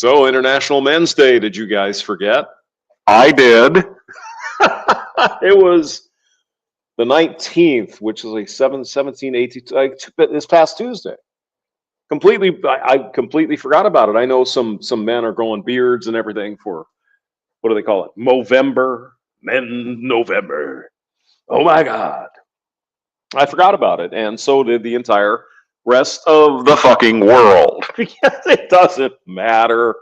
So, International Men's Day, did you guys forget? I did. It was the 19th, which is like 17, 18, like this past Tuesday. I completely forgot about it. I know some men are growing beards and everything for, what do they call it? Movember, Men November. Oh my God. I forgot about it. And so did the entire rest of The fucking world. because it doesn't matter.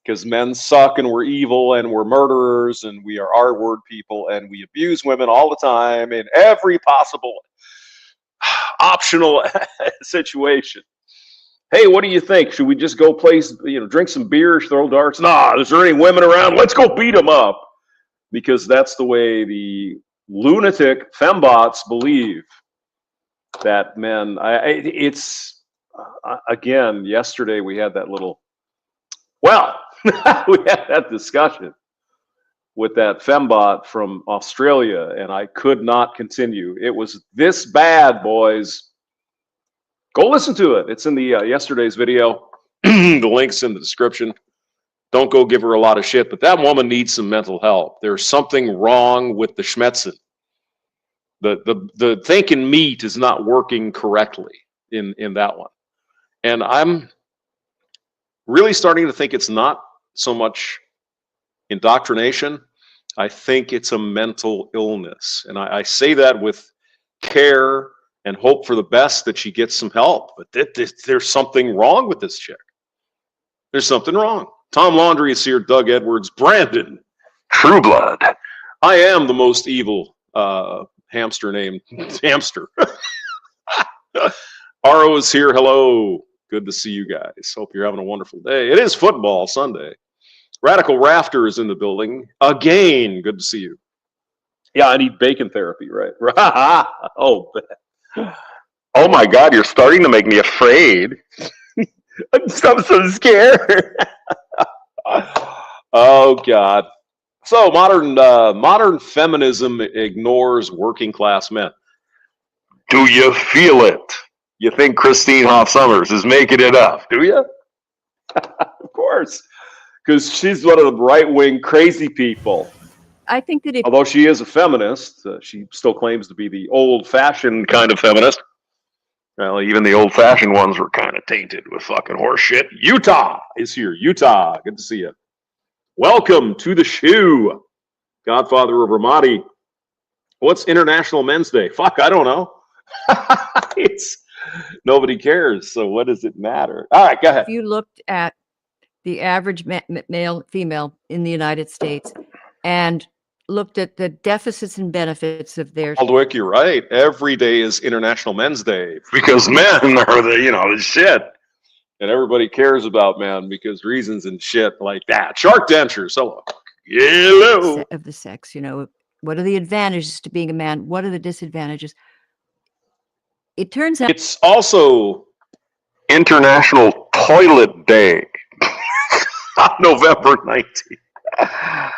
Because men suck and we're evil and we're murderers and we are R-word people and we abuse women all the time in every possible optional situation. Hey, what do you think? Should we just go play, drink some beer, throw darts? Nah, is there any women around? Let's go beat them up. Because that's the way the lunatic fembots believe that men. Again, yesterday we had that little. Well, we had that discussion with that fembot from Australia, and I could not continue. It was this bad, boys. Go listen to it. It's in the yesterday's video. The link's in the description. Don't go give her a lot of shit, but that woman needs some mental help. There's something wrong with the schmetzen. The thinking meat is not working correctly in that one. And I'm really starting to think it's not so much indoctrination. I think it's a mental illness. And I say that with care and hope for the best that she gets some help. But there's something wrong with this chick. There's something wrong. Tom Laundry is here. Doug Edwards. Brandon. True Blood. I am the most evil hamster named Hamster. Aro is here. Hello. Good to see you guys. Hope you're having a wonderful day. It is football Sunday. Radical Rafter is in the building. Again, good to see you. Yeah, I need bacon therapy, right? Oh, Oh my God, you're starting to make me afraid. I'm so scared. Oh God. So modern feminism ignores working class men. Do you feel it? You think Christine Hoff Sommers is making it up? Do you? Of course, because she's one of the right-wing crazy people. I think that Although she is a feminist, she still claims to be the old-fashioned kind of feminist. Well, even the old-fashioned ones were kind of tainted with fucking horse shit. Utah is here. Utah, good to see you. Welcome to the shoe, Godfather of Ramadi. What's International Men's Day? Fuck, I don't know. Nobody cares, so what does it matter? All right, go ahead. if you looked at the average male, female in the United States and looked at the deficits and benefits of their Aldwick, you're right. Every day is International Men's Day. Because men are the shit. And everybody cares about men because reasons and shit like that. Shark dentures, hello. Hello. of the sex, what are the advantages to being a man? What are the disadvantages? It turns out It's also International Toilet Day. November 19th.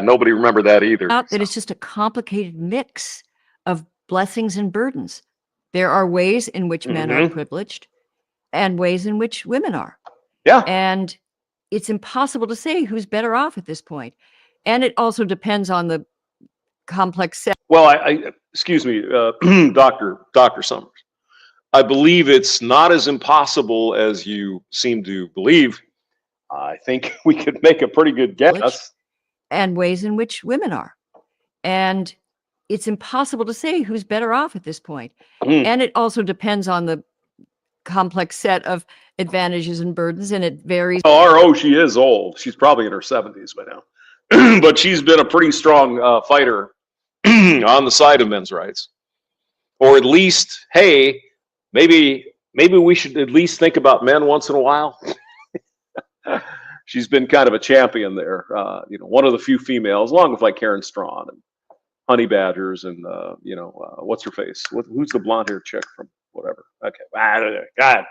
Nobody remembered that either. that it's just a complicated mix of blessings and burdens. There are ways in which men are privileged and ways in which women are. Yeah. And it's impossible to say who's better off at this point. And it also depends on the complex set. Well, excuse me, Dr. Summers. I believe it's not as impossible as you seem to believe. I think we could make a pretty good guess. And ways in which women are. And it's impossible to say who's better off at this point. And it also depends on the complex set of advantages and burdens, and it varies. She is old. She's probably in her 70s by now. But she's been a pretty strong fighter on the side of men's rights. Or at least, hey, maybe we should at least think about men once in a while. She's been kind of a champion there. One of the few females, along with like Karen Strawn and Honey Badgers and, what's her face? Who's the blonde-haired chick from whatever? Okay. God.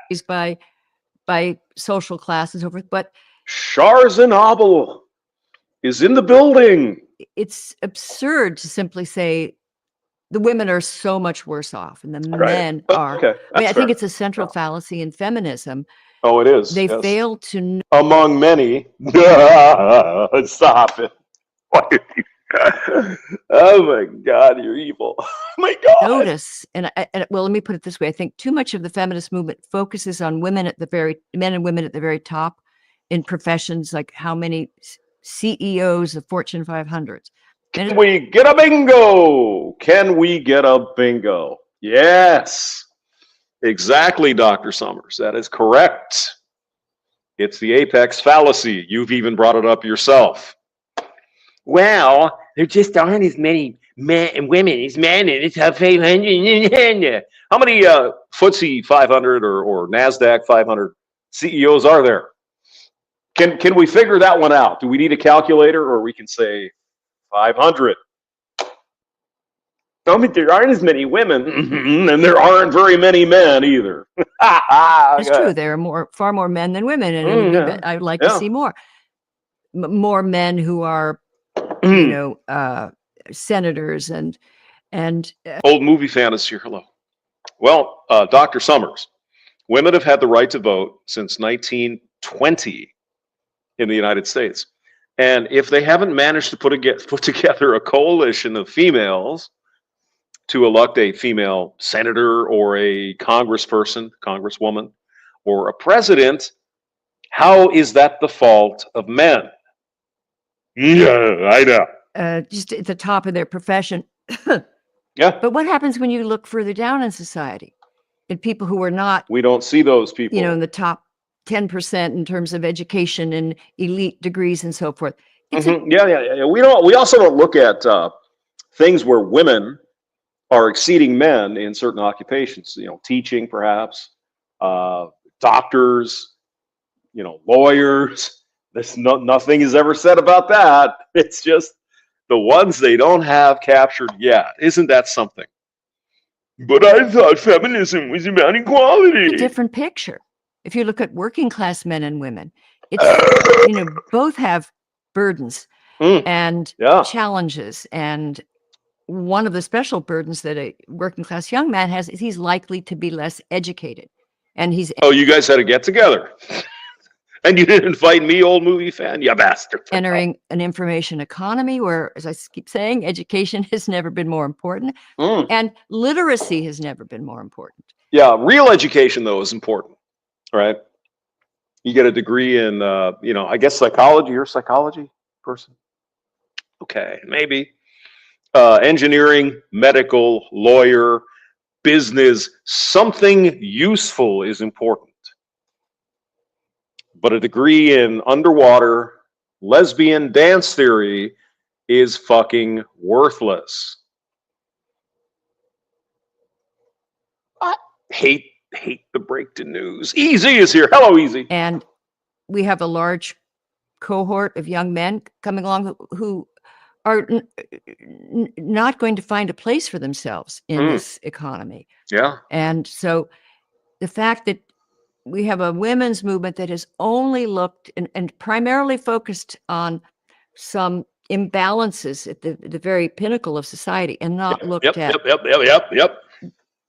By social class and so forth. But Sharzanabel is in the building. It's absurd to simply say the women are so much worse off and the men are. Okay. I think it's a central fallacy in feminism Oh, it is. They yes. fail to Among many. Stop it. Why are you- Oh my God, you're evil. Oh my God. notice, well, let me put it this way. I think too much of the feminist movement focuses on men and women at the very top in professions, like how many CEOs of Fortune 500s. Can we get a bingo? Can we get a bingo? Yes. Exactly, Dr. Summers. That is correct. It's the apex fallacy. You've even brought it up yourself. Well, there just aren't as many men and women as men in the top 500. How many FTSE 500 or NASDAQ 500 CEOs are there? Can we figure that one out? Do we need a calculator, or we can say 500? No, but there aren't as many women, and there aren't very many men either. That's true. There are far more men than women, and yeah. I would like Yeah. to see more men who are, senators and Old movie fan is here. Hello. Well, Dr. Summers, women have had the right to vote since 1920 in the United States. And if they haven't managed to put together a coalition of females to elect a female senator or a congressperson, congresswoman, or a president, how is that the fault of men? Yeah, I know. just at the top of their profession. Yeah. But what happens when you look further down in society, and people who are not, We don't see those people. in the top 10% in terms of education and elite degrees and so forth? It's yeah. We also don't look at things where women are exceeding men in certain occupations. Teaching, perhaps, doctors, lawyers. Nothing is ever said about that. It's just the ones they don't have captured yet. Isn't that something? But I thought feminism was about equality. a different picture. If you look at working class men and women, it's, both have burdens and challenges. And one of the special burdens that a working class young man has is he's likely to be less educated. And Oh, you guys had a get together. And you didn't invite me, old movie fan, you bastard. entering an information economy where, as I keep saying, education has never been more important, and literacy has never been more important. Yeah, real education, though, is important, right? You get a degree in, I guess psychology. You're a psychology person? Okay, maybe. Engineering, medical, lawyer, business, something useful is important. But a degree in underwater lesbian dance theory is fucking worthless. I hate the break to news. Easy is here. Hello, Easy. And we have a large cohort of young men coming along who are not going to find a place for themselves in this economy. Yeah. And so the fact that we have a women's movement that has only looked and primarily focused on some imbalances at the very pinnacle of society, and not looked at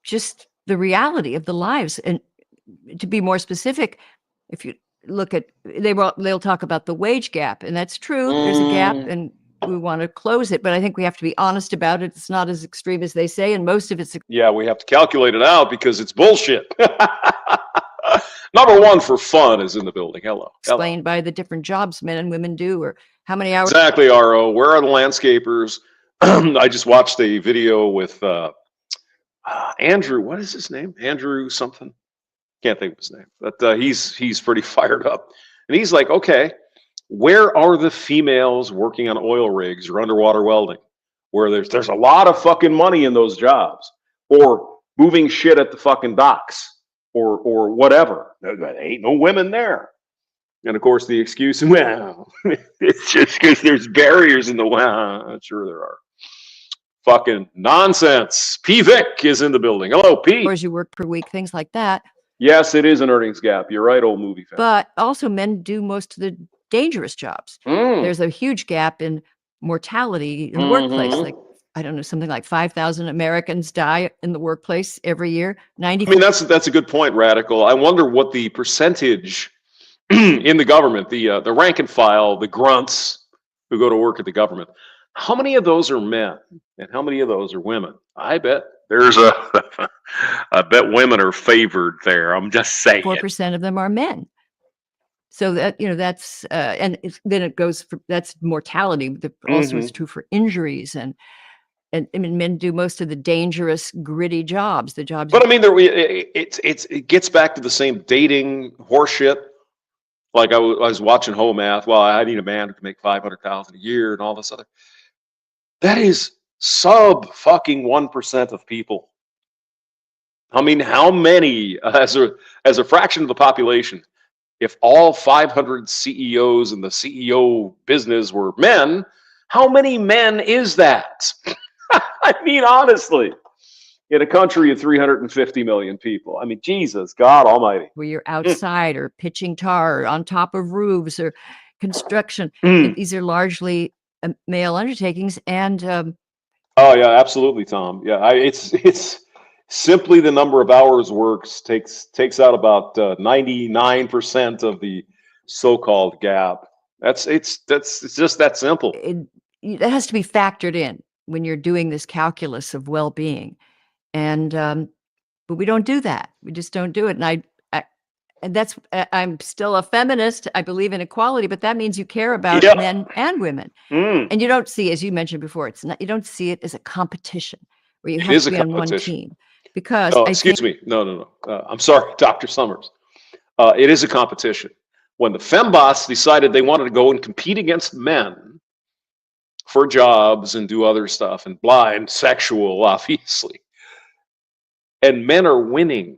just the reality of the lives. And to be more specific, if you look at, they'll talk about the wage gap, and that's true. There's a gap, and we want to close it, but I think we have to be honest about it. It's not as extreme as they say, and most of it's we have to calculate it out because it's bullshit. Number one for fun is in the building. Hello. explained by the different jobs men and women do, or how many hours. Exactly, RO. Where are the landscapers? I just watched a video with Andrew. What is his name? Andrew something. Can't think of his name. But he's pretty fired up. And he's like, okay, where are the females working on oil rigs or underwater welding? Where there's a lot of fucking money in those jobs. Or moving shit at the fucking docks. Or whatever. There ain't no women there. And of course, the excuse, well, it's just because there's barriers in the way. Sure there are. Fucking nonsense. P. Vic is in the building. Hello, P. hours you work per week, things like that. Yes, it is an earnings gap. You're right, old movie fan. But also men do most of the dangerous jobs. There's a huge gap in mortality in the workplace, like I don't know, something like 5,000 Americans die in the workplace every year. I mean, that's a good point, Radical. I wonder what the percentage in the government, the rank and file, the grunts who go to work at the government, how many of those are men and how many of those are women? I bet there's I bet women are favored there. I'm just saying. 4% of them are men. So that, that's, and then it goes for, that's mortality. Also it's true for injuries and I mean, men do most of the dangerous, gritty jobs, the jobs. But I mean, it gets back to the same dating horseshit. Like I was watching Home Math. Well, I need a man who can make 500,000 a year and all this other. That is sub fucking 1% of people. I mean, how many as a fraction of the population? If all 500 CEOs in the CEO business were men, how many men is that? I mean, honestly, in a country of 350 million people, I mean, Jesus, God Almighty. Where you're outside or pitching tar or on top of roofs or construction. These are largely male undertakings, and oh yeah, absolutely, Tom. Yeah, it's simply the number of hours works takes out about 99% of the so-called gap. It's just that simple. It has to be factored in when you're doing this calculus of well-being, and but we don't do that. We just don't do it. And I'm still a feminist. I believe in equality, but that means you care about men and women. And you don't see, as you mentioned before, you don't see it as a competition where you have to be on one team. Because excuse me, no. I'm sorry, Dr. Summers. It is a competition. When the FemBoss decided they wanted to go and compete against men for jobs and do other stuff and blind, sexual, obviously, and men are winning.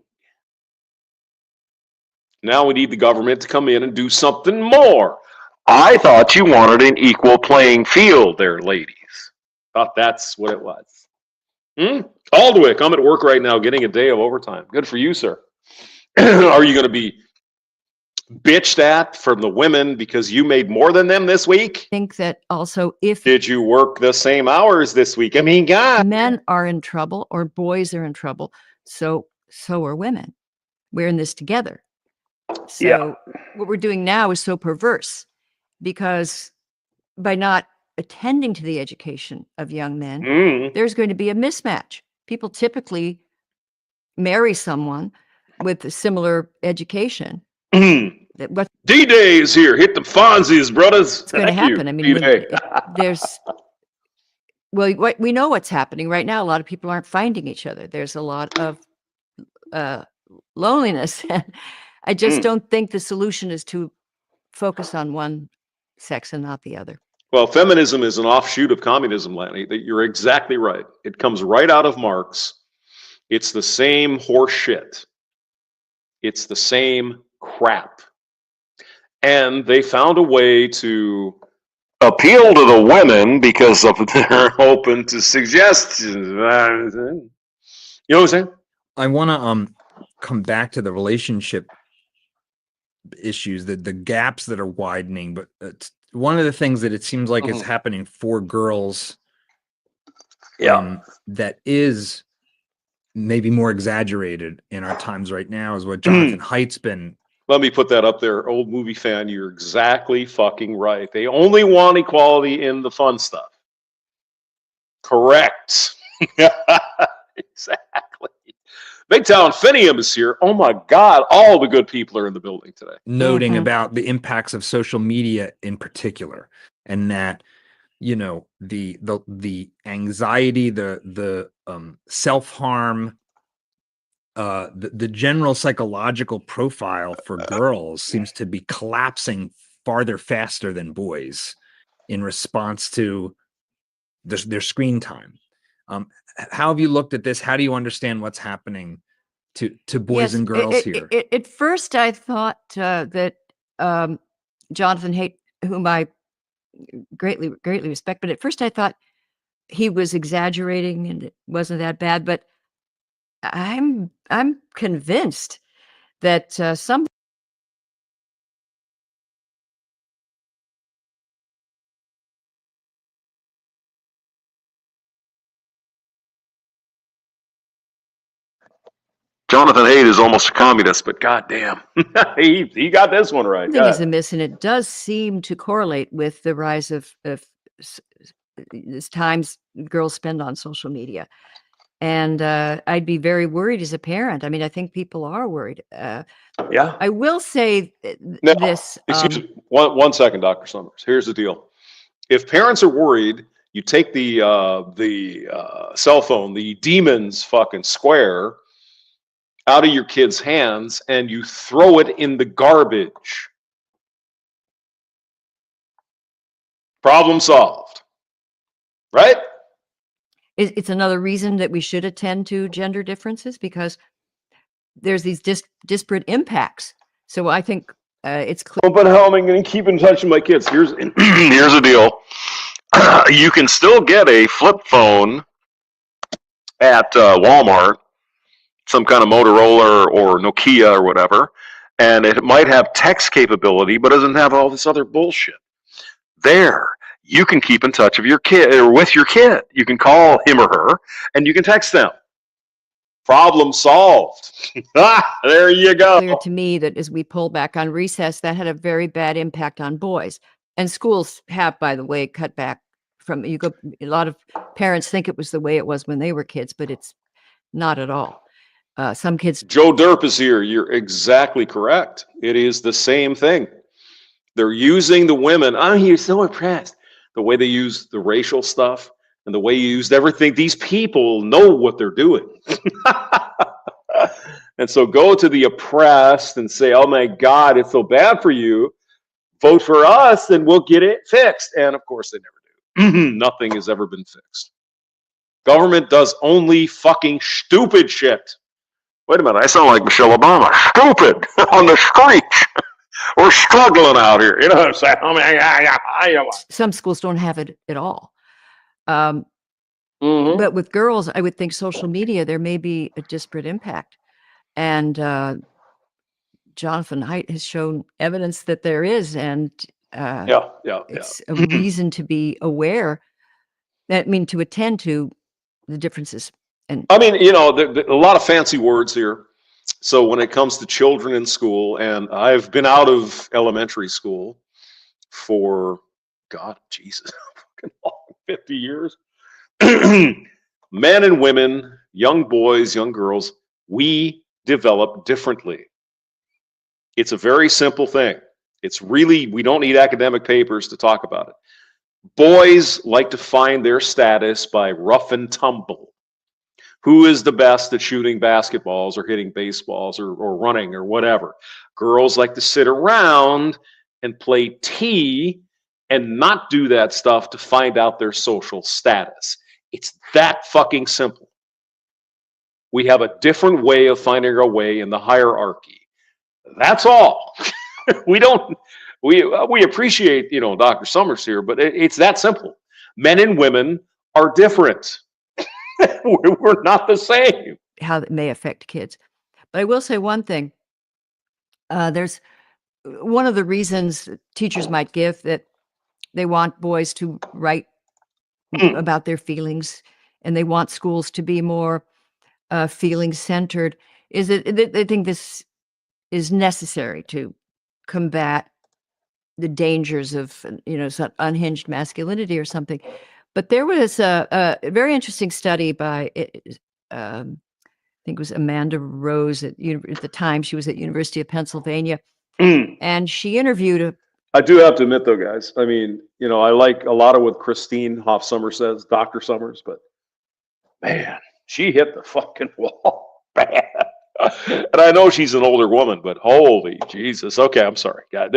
Now we need the government to come in and do something more. I thought you wanted an equal playing field there, ladies. Thought that's what it was. Aldwick, I'm at work right now getting a day of overtime. Good for you, sir. Are you going to be bitched at from the women because you made more than them this week? I think that also did you work the same hours this week? I mean, God. Men are in trouble or boys are in trouble. So are women. We're in this together. So what we're doing now is so perverse because by not attending to the education of young men, there's going to be a mismatch. People typically marry someone with a similar education. D-Day is here. Hit the Fonzies, brothers. It's going to happen. I mean, we know what's happening right now. A lot of people aren't finding each other. There's a lot of loneliness. I just don't think the solution is to focus on one sex and not the other. Well, feminism is an offshoot of communism, Lanny. You're exactly right. It comes right out of Marx. It's the same horse shit. It's the same crap. And they found a way to appeal to the women because they're open to suggestions. You know what I'm saying? I want to come back to the relationship issues, the gaps that are widening, but it's one of the things that it seems like is happening for girls that is maybe more exaggerated in our times right now is what Jonathan Haidt's been. Let me put that up there. Old movie fan, you're exactly fucking right. They only want equality in the fun stuff. Correct. Exactly. Big Town Finium is here. Oh my God, all the good people are in the building today. Noting about the impacts of social media in particular, and that, you know, the anxiety, the self-harm, the general psychological profile for girls seems to be collapsing farther faster than boys in response to their screen time. How have you looked at this? How do you understand what's happening to boys and girls here? At first, I thought that Jonathan Haidt, whom I greatly respect, but at first I thought he was exaggerating and it wasn't that bad. But I'm convinced that some Jonathan Haidt is almost a communist, but goddamn, he got this one right. I think is amiss, and it does seem to correlate with the rise of times girls spend on social media. And I'd be very worried as a parent. I mean, I think people are worried. Yeah. I will say Now, this. Excuse me, one second, Dr. Summers. Here's the deal. If parents are worried, you take the cell phone, the demon's fucking square, out of your kid's hands and you throw it in the garbage. Problem solved. Right? It's another reason that we should attend to gender differences, because there's these disparate impacts. So I think it's clear. Oh, but how am I going to keep in touch with my kids? Here's the deal. You can still get a flip phone at Walmart, some kind of Motorola or Nokia or whatever, and it might have text capability, but doesn't have all this other bullshit. There, you can keep in touch with your kid, or with your kid. You can call him or her, and you can text them. Problem solved. There you go. Clear to me that as we pull back on recess, that had a very bad impact on boys. And schools have, by the way, cut back from a lot of parents think it was the way it was when they were kids, but it's not at all. Some kids. Joe Derp is here. You're exactly correct. It is the same thing. They're using the women. I'm here so impressed. The way they use the racial stuff and the way you used everything. These people know what they're doing. And so go to the oppressed and say, oh my God, it's so bad for you. Vote for us and we'll get it fixed. And of course they never do. Nothing has ever been fixed. Government does only fucking stupid shit. Wait a minute, I sound like Michelle Obama. Stupid on the street. We're struggling out here. You know what I'm saying? I mean, some schools don't have it at all. Mm-hmm. But with girls, I would think social media, there may be a disparate impact. And Jonathan Haidt has shown evidence that there is. And it's a reason to be aware. To attend to the differences. And I mean, you know, there a lot of fancy words here. So when it comes to children in school, and I've been out of elementary school for, God, Jesus, 50 years. Men and women, young boys, young girls, we develop differently. It's a very simple thing. It's really, we don't need academic papers to talk about it. Boys like to find their status by rough and tumble. Who is the best at shooting basketballs or hitting baseballs or running or whatever? Girls like to sit around and play T and not do that stuff to find out their social status. It's that fucking simple. We have a different way of finding our way in the hierarchy. That's all. We appreciate, you know, Dr. Summers here, but it's that simple. Men and women are different. We're not the same. How it may affect kids. But I will say one thing. There's one of the reasons teachers might give that they want boys to write about their feelings, and they want schools to be more feeling-centered, is that they think this is necessary to combat the dangers of, you know, some unhinged masculinity or something. But there was a very interesting study by, I think it was Amanda Rose at the time. She was at University of Pennsylvania, and she interviewed I do have to admit, though, guys, I mean, you know, I like a lot of what Christine Hoff Summers says, Dr. Summers, but man, she hit the fucking wall bad. And I know she's an older woman, but holy Jesus. Okay, I'm sorry. God.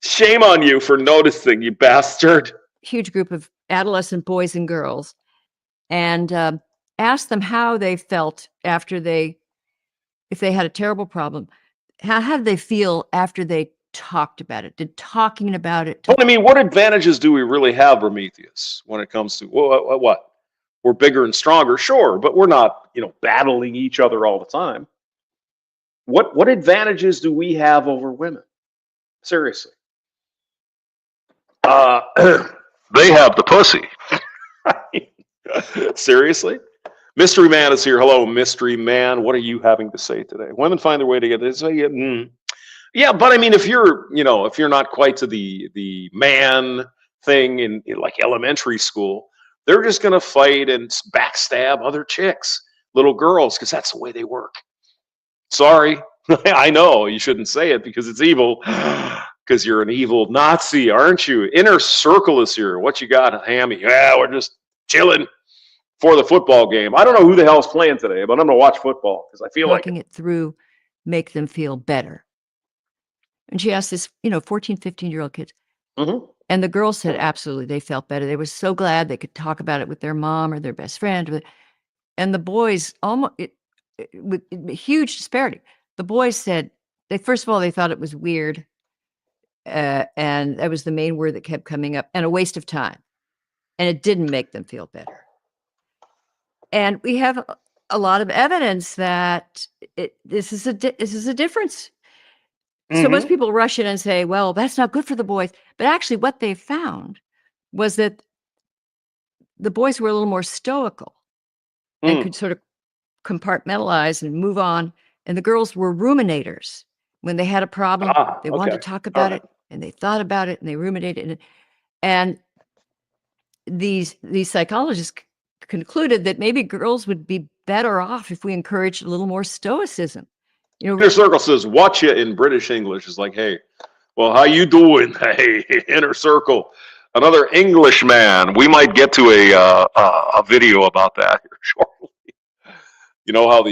Shame on you for noticing, you bastard. Huge group of adolescent boys and girls, and asked them how they felt after if they had a terrible problem, how did they feel after they talked about it? Did talking about it? I mean, what advantages do we really have, Prometheus, when it comes to what? We're bigger and stronger, sure, but we're not, you know, battling each other all the time. What advantages do we have over women? Seriously. they have the pussy. Seriously? Mystery Man is here. Hello, Mystery Man. What are you having to say today? Women find their way to get this. Yeah, but I mean, if you're not quite to the man thing in like elementary school, they're just gonna fight and backstab other chicks, little girls, because that's the way they work. Sorry, I know you shouldn't say it because it's evil. Because you're an evil Nazi, aren't you? Inner Circle is here. What you got, Hammy? Yeah, we're just chilling for the football game. I don't know who the hell's playing today, but I'm gonna watch football because I feel like talking it through, make them feel better. And she asked this, 14, 15-year-old kids. Mhm. And the girls said, absolutely, they felt better. They were so glad they could talk about it with their mom or their best friend. And the boys, almost with huge disparity. The boys said, first of all, they thought it was weird. And that was the main word that kept coming up, and a waste of time. And it didn't make them feel better. And we have a lot of evidence that this is a difference. So most people rush in and say, well, that's not good for the boys. But actually what they found was that the boys were a little more stoical and could sort of compartmentalize and move on. And the girls were ruminators. When they had a problem, they wanted to talk about it, and they thought about it, and they ruminated. And these psychologists concluded that maybe girls would be better off if we encouraged a little more stoicism. Inner Circle says, watch you in British English. Is like, hey, well, how you doing? Hey, Inner Circle. Another Englishman. We might get to a video about that here shortly. You know how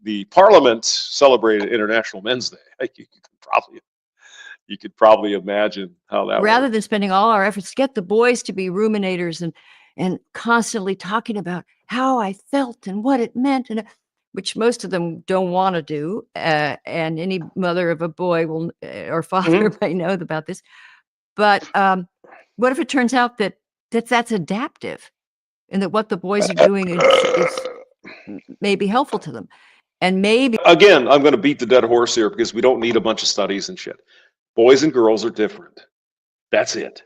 the Parliament celebrated International Men's Day. You could probably imagine how that rather works. than spending all our efforts to get the boys to be ruminators and constantly talking about how I felt and what it meant, and which most of them don't want to do. And any mother of a boy will or father may know about this. But what if it turns out that that's adaptive, and that what the boys are doing is maybe helpful to them? And maybe, again, I'm going to beat the dead horse here because we don't need a bunch of studies and shit. Boys and girls are different. That's it.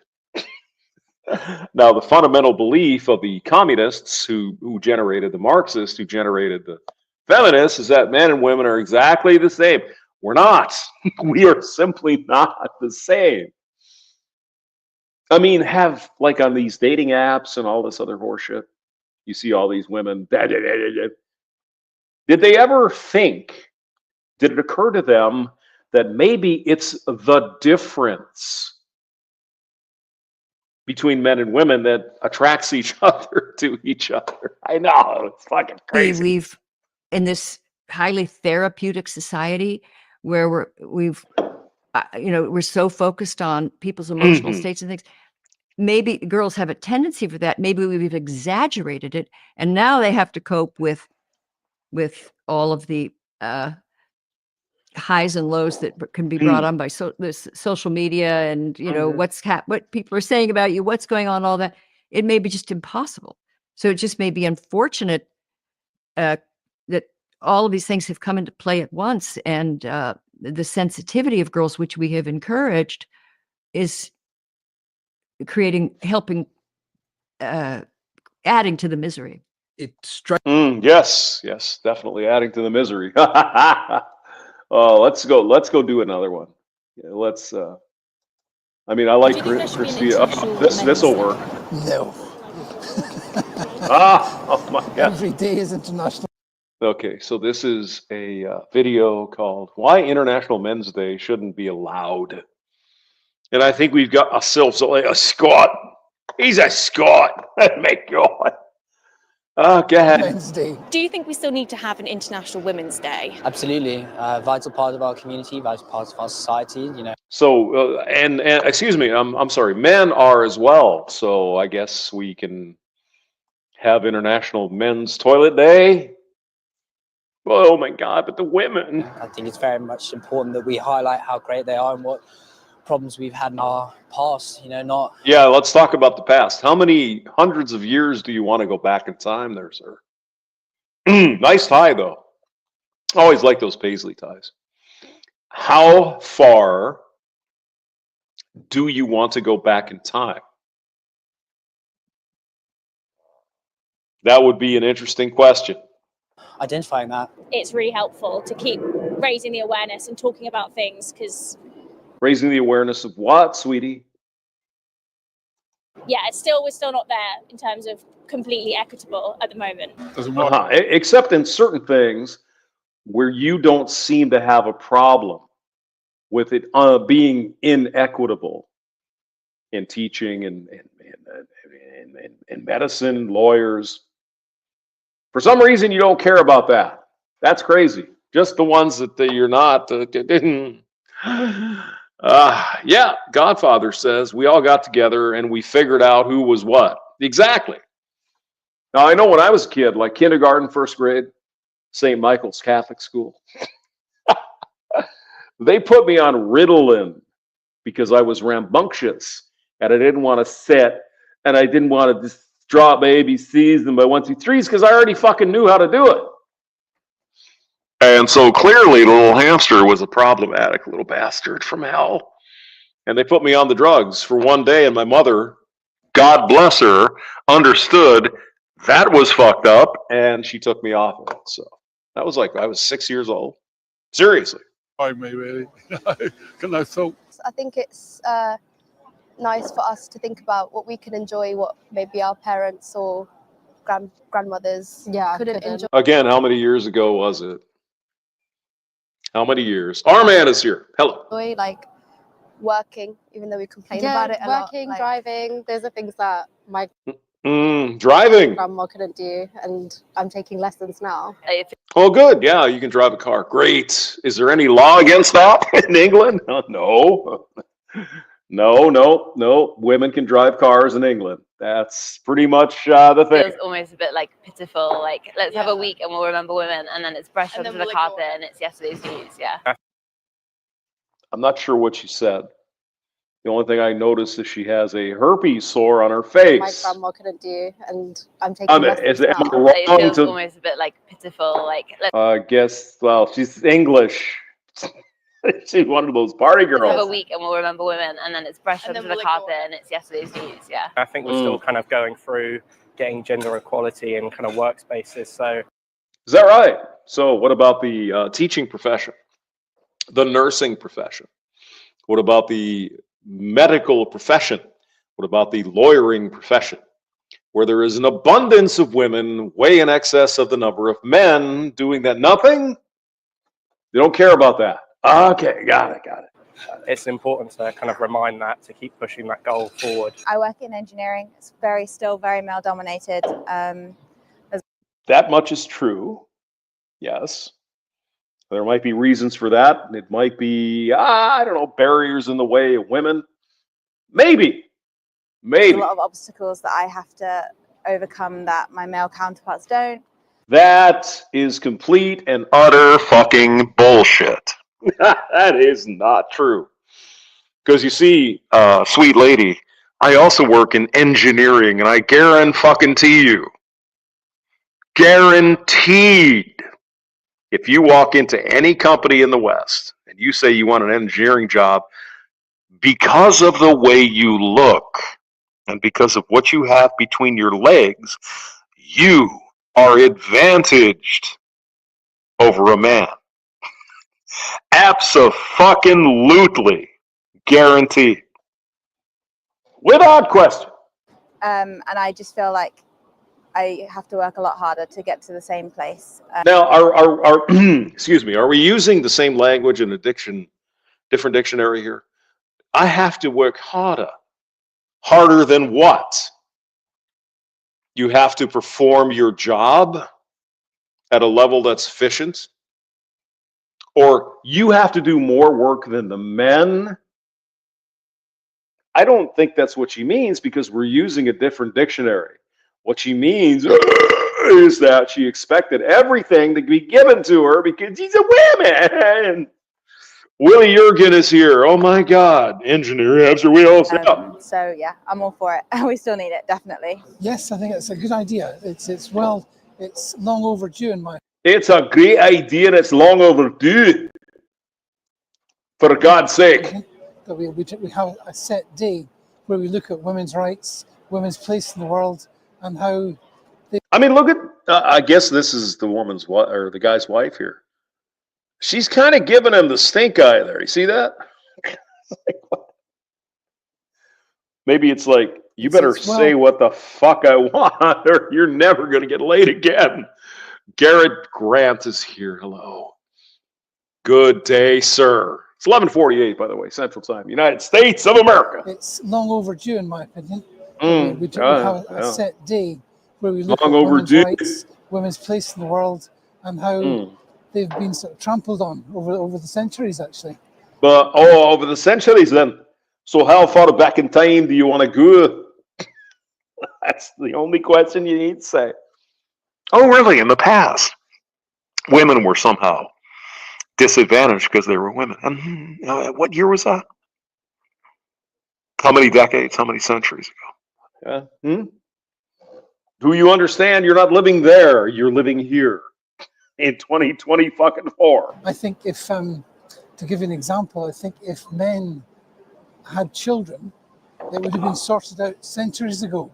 Now, the fundamental belief of the communists who generated the Marxists, who generated the feminists, is that men and women are exactly the same. We're not. We are simply not the same. I mean, have like on these dating apps and all this other horseshit, you see all these women. Did they ever think, did it occur to them that maybe it's the difference between men and women that attracts each other to each other? I know, it's fucking crazy. we've in this highly therapeutic society where we're so focused on people's emotional states and things. Maybe girls have a tendency for that. Maybe we've exaggerated it, and now they have to cope with all of the highs and lows that can be brought on by this social media, and what people are saying about you, what's going on, all that. It may be just impossible. So it just may be unfortunate that all of these things have come into play at once, and the sensitivity of girls, which we have encouraged, is helping adding to the misery. It strikes. Yes, definitely adding to the misery. Let's go do another one. Yeah, let's. I mean, I like Christina. This will work. No. Oh my God. Every day is International. Okay, so this is a video called "Why International Men's Day Shouldn't Be Allowed," and I think we've got ourselves a Scot. He's a Scot. My God. Oh, go ahead. Wednesday. Do you think we still need to have an International Women's Day? Absolutely, vital part of our community, vital part of our society. So, and excuse me, I'm sorry, men are as well. So I guess we can have International Men's Toilet Day. Oh my God, but the women. I think it's very much important that we highlight how great they are and what problems we've had in our past. Not. Yeah, let's talk about the past. How many hundreds of years do you want to go back in time there, sir? Nice tie, though. Always like those paisley ties. How far do you want to go back in time? That would be an interesting question. Identifying that. It's really helpful to keep raising the awareness and talking about things because, Raising the awareness of what, sweetie? yeah, we're still not there in terms of completely equitable at the moment. Except in certain things where you don't seem to have a problem with it being inequitable in teaching and medicine, lawyers. For some reason, you don't care about that. That's crazy. Just the ones that you're not. Yeah, Godfather says we all got together and we figured out who was what. Exactly. Now, I know when I was a kid, like kindergarten, first grade, St. Michael's Catholic School, they put me on Ritalin because I was rambunctious and I didn't want to sit and I didn't want to just drop ABCs and by 1, 2, 3s because I already fucking knew how to do it. And so clearly, the little hamster was a problematic little bastard from hell. And they put me on the drugs for one day, and my mother, God bless her, understood that was fucked up. and she took me off of it. So that was like, I was 6 years old. Seriously. Me really. Got no thought. I think it's nice for us to think about what we can enjoy, what maybe our parents or grandmothers couldn't enjoy. Again, how many years ago was it? How many years? Our man is here. Hello. Like working, even though we complain about it a lot. Working, driving, those are things that my Driving. grandma couldn't do, and I'm taking lessons now. Oh, good. Yeah, you can drive a car. Great. Is there any law against that in England? No. No. Women can drive cars in England. That's pretty much the thing. Feels almost a bit like pitiful, like let's have a week and we'll remember women, and then it's brushed onto the carpet and it's yesterday's news. Yeah. I'm not sure what she said. The only thing I noticed is she has a herpes sore on her face. My grandma couldn't do, and I'm taking lessons now. It feels almost a bit like pitiful, like I guess. Well, she's English. She's one of those party girls. Let's have a week and we'll remember women, and then it's brushed onto the carpet and it's yesterday's news. Yeah. I think we're still kind of going through getting gender equality in kind of workspaces. So is that right? So what about the teaching profession, the nursing profession? What about the medical profession? What about the lawyering profession, where there is an abundance of women way in excess of the number of men doing that? Nothing? They don't care about that. Okay, got it. it's important to kind of remind that, to keep pushing that goal forward. I work in engineering. It's still very male dominated. That much is true. Yes. There might be reasons for that. It might be, I don't know, barriers in the way of women. Maybe. There's a lot of obstacles that I have to overcome that my male counterparts don't. That is complete and Utter fucking bullshit. that is not true. Because you see, Sweet lady, I also work in engineering, and I guarantee you, guaranteed, if you walk into any company in the West and you say you want an engineering job, because of the way you look and because of what you have between your legs, you are advantaged over a man. Abso-fucking-lutely guaranteed. Without question. And I just feel like I have to work a lot harder to get to the same place. Now, are excuse me, are we using the same language in a different dictionary here? I have to work harder. Harder than what? You have to perform your job at a level that's sufficient? Or you have to do more work than the men? I don't think that's what she means, because we're using a different dictionary. What she means is that she expected everything to be given to her because she's a woman. Willie Jurgen is here. Oh my God. Engineer hamster wheels. So yeah, I'm all for it. We still need it, definitely. Yes, I think it's a good idea. It's long overdue in my. It's a great idea and it's long overdue. For God's sake. That we have a set day where we look at women's rights, women's place in the world, and how I mean, look at. I guess this is the woman's wife or the guy's wife here. She's kind of giving him the stink eye there. You see that? Maybe it's like, you better say what the fuck I want, or you're never going to get laid again. Garrett Grant is here. Hello. Good day, sir. It's 11:48, by the way, Central Time, United States of America. It's long overdue, in my opinion. Mm, We do have a set day where we look Long at overdue. women's rights, women's place in the world, and how they've been sort of trampled on over the centuries, actually. But over the centuries, then. So how far back in time do you want to go? That's the only question you need to say. Oh, really? In the past, women were somehow disadvantaged because they were women. And what year was that? How many decades? How many centuries ago? Do you understand? You're not living there. You're living here in 2020 fucking 4. I think if, to give you an example, I think if men had children, it would have been sorted out centuries ago.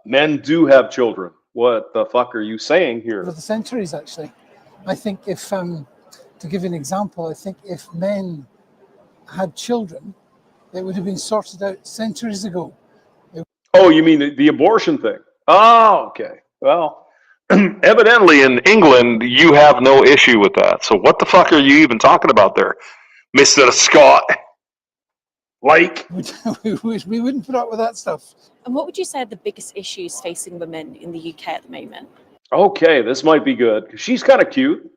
Men do have children. What the fuck are you saying here? Over the centuries, actually. I think if, to give you an example, I think if men had children, it would have been sorted out centuries ago. Oh, you mean the abortion thing? Oh, okay. Well, evidently in England, you have no issue with that. So what the fuck are you even talking about there, Mr. Scott? Like? we wouldn't put up with that stuff. And what would you say are the biggest issues facing women in the UK at the moment? Okay, this might be good. She's kind of cute.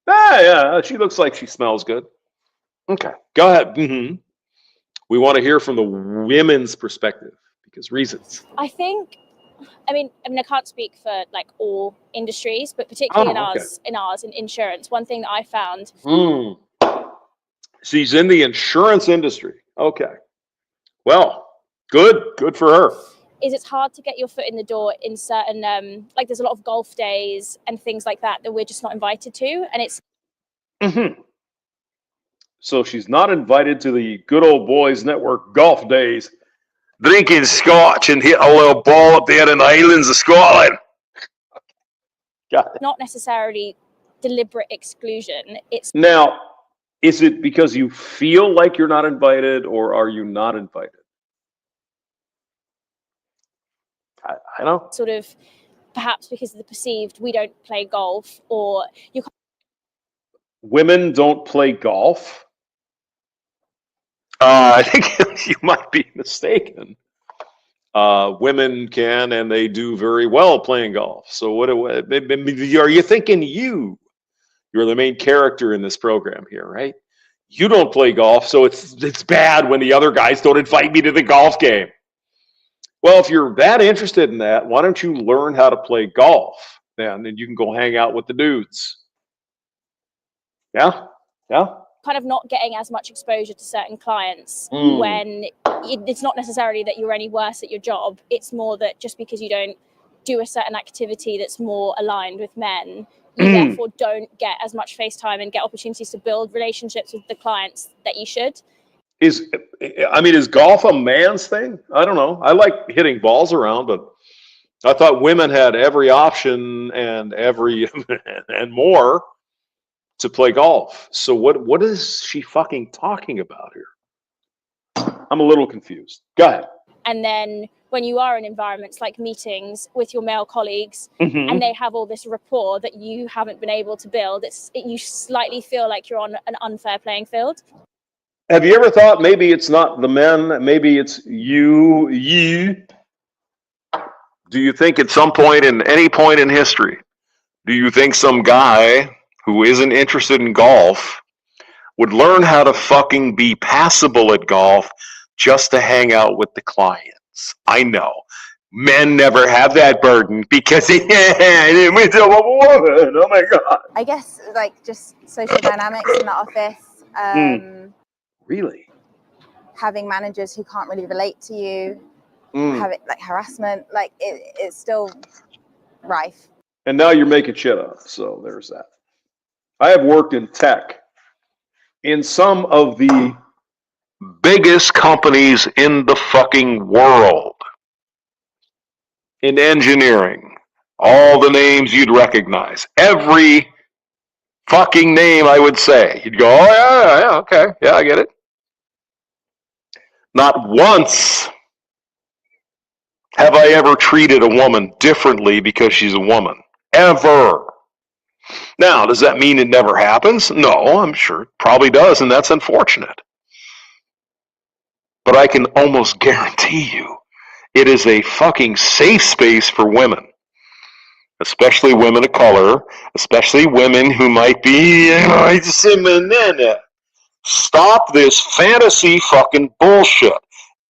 Yeah, she looks like she smells good. Okay, go ahead. We want to hear from the women's perspective because reasons. I mean, I can't speak for like all industries, but particularly in ours, in insurance, one thing that I found. She's in the insurance industry. Okay. Well, good for her. Is it's hard to get your foot in the door in certain, like there's a lot of golf days and things like that we're just not invited to. And it's. So she's not invited to the Good Old Boys Network golf days. Drinking scotch and hit a little ball up there in the Highlands of Scotland. Got it. Not necessarily deliberate exclusion. It's. Now, is it because you feel like you're not invited, or are you not invited? I don't know. Sort of, perhaps because of the perceived, we don't play golf, or you can't. Women don't play golf? I think you might be mistaken. Women can, and they do very well playing golf. So what are you thinking? You're the main character in this program here, right? You don't play golf, so it's bad when the other guys don't invite me to the golf game. Well, if you're that interested in that, why don't you learn how to play golf then, and you can go hang out with the dudes. Yeah. Kind of not getting as much exposure to certain clients when it's not necessarily that you're any worse at your job. It's more that just because you don't do a certain activity that's more aligned with men, you therefore don't get as much face time and get opportunities to build relationships with the clients that you should. Is golf a man's thing? I don't know. I like hitting balls around, but I thought women had every option and and more to play golf. So what is she fucking talking about here? I'm a little confused. Go ahead. And then when you are in environments like meetings with your male colleagues and they have all this rapport that you haven't been able to build, you slightly feel like you're on an unfair playing field. Have you ever thought maybe it's not the men, maybe it's you? Do you think at some point in any point in history, do you think some guy who isn't interested in golf would learn how to fucking be passable at golf just to hang out with the clients? I know. Men never have that burden because with a woman. Oh my God. I guess like just social dynamics in the office. Really? Having managers who can't really relate to you, having like harassment, like it's still rife. And now you're making shit up. So there's that. I have worked in tech in some of the biggest companies in the fucking world. in engineering, all the names you'd recognize, every fucking name I would say, you'd go, oh yeah, okay, yeah, I get it. Not once have I ever treated a woman differently because she's a woman. Ever. Now, does that mean it never happens? No, I'm sure it probably does, and that's unfortunate. But I can almost guarantee you it is a fucking safe space for women, especially women of color, especially women who might be, stop this fantasy fucking bullshit.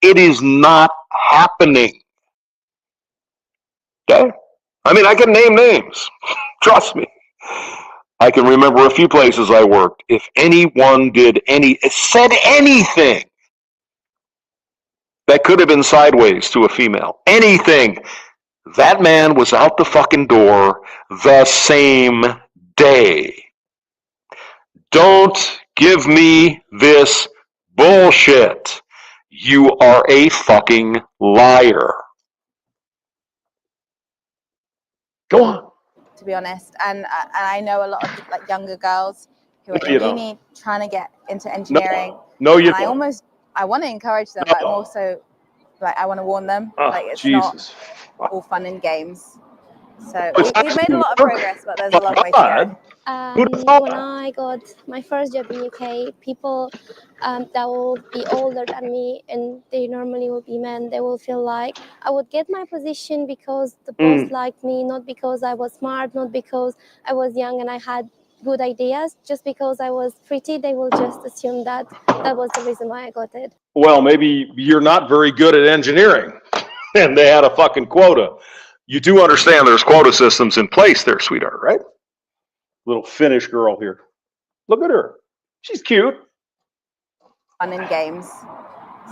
It is not happening. Okay? I mean, I can name names. Trust me. I can remember a few places I worked. If anyone said anything that could have been sideways to a female, anything, that man was out the fucking door the same day. Don't give me this bullshit. You are a fucking liar. Go on. To be honest, and I know a lot of like younger girls who are You in don't. uni trying to get into engineering. No, you and don't. I want to encourage them, but I'm also like I want to warn them. Oh, like it's Jesus. not all fun and games. So It's we've made a lot of work. progress, but there's a long way to God. go. When I got my first job in UK, people that will be older than me, and they normally will be men, they will feel like I would get my position because the boss liked me, not because I was smart, not because I was young and I had good ideas. Just because I was pretty, they will just assume that was the reason why I got it. Well, maybe you're not very good at engineering, and they had a fucking quota. You do understand there's quota systems in place there, sweetheart, right? Little Finnish girl here. Look at her. She's cute. Fun and games.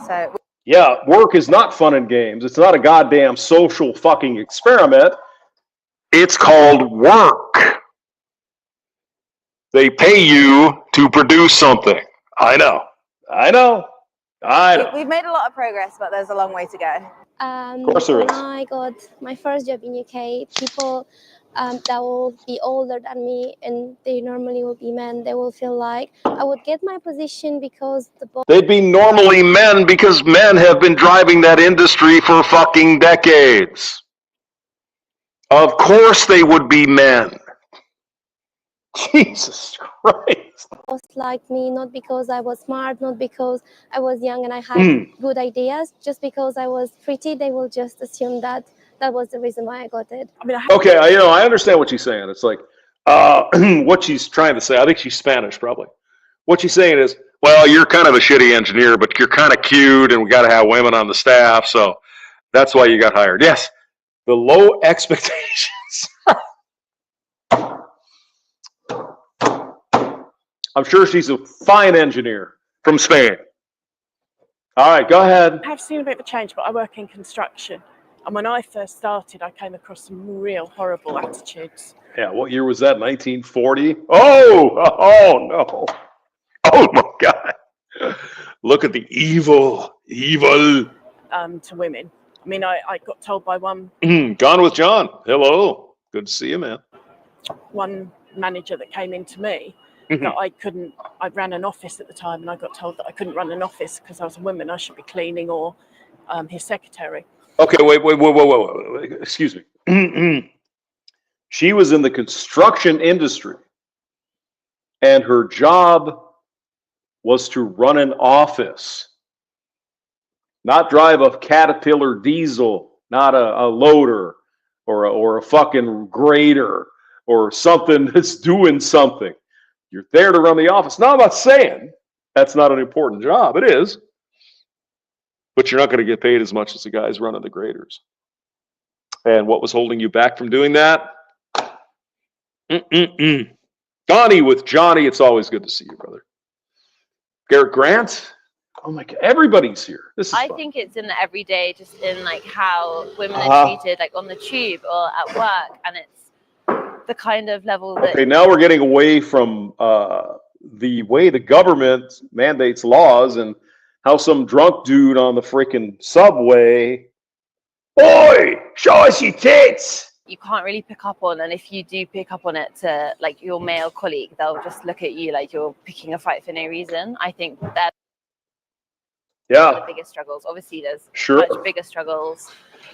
So Yeah, work is not fun and games. It's not a goddamn social fucking experiment. It's called work. They pay you to produce something. I know. we've made a lot of progress, but there's a long way to go. Of course there When is. I got my first job in UK, people that will be older than me, and they normally will be men, they will feel like I would get my position because the boss. They'd be normally men because men have been driving that industry for fucking decades. Of course they would be men. Jesus Christ. boss liked me, not because I was smart, not because I was young and I had good ideas. Just because I was pretty, they will just assume that was the reason why I got it. I mean, Okay, I understand what she's saying. It's like, what she's trying to say, I think she's Spanish probably. What she's saying is, Well, you're kind of a shitty engineer, but you're kind of cute, and we got to have women on the staff, so that's why you got hired. Yes. the low expectations. I'm sure she's a fine engineer. From Spain. All right, go ahead. I have seen a bit of a change, but I work in construction. And when I first started, I came across some real horrible attitudes. Yeah, what year was that? 1940? Oh no. Oh my God. Look at the evil. To women. I mean, I got told by one Gone with John. Hello. Good to see you, man. manager that came into me that I ran an office at the time, and I got told that I couldn't run an office because I was a woman. I should be cleaning or his secretary. Okay, wait. Excuse me. She was in the construction industry, and her job was to run an office, not drive a Caterpillar diesel, not a loader or a fucking grader or something that's doing something. You're there to run the office. Now, I'm not saying that's not an important job. It is. But you're not going to get paid as much as the guys running the graders. And what was holding you back from doing that? Donnie with Johnny, it's always good to see you, brother. Garrett Grant? Oh my God, everybody's here. This is I fun. think it's in the everyday, just in like how women are treated, like on the tube or at work, and it's the kind of level that. Okay, now we're getting away from the way the government mandates laws and how some drunk dude on the freaking subway Oi, show us your tits. You can't really pick up on, and if you do pick up on it to like your male colleague, they'll just look at you like you're picking a fight for no reason. I think that's the biggest struggles. Obviously, there's much bigger struggles,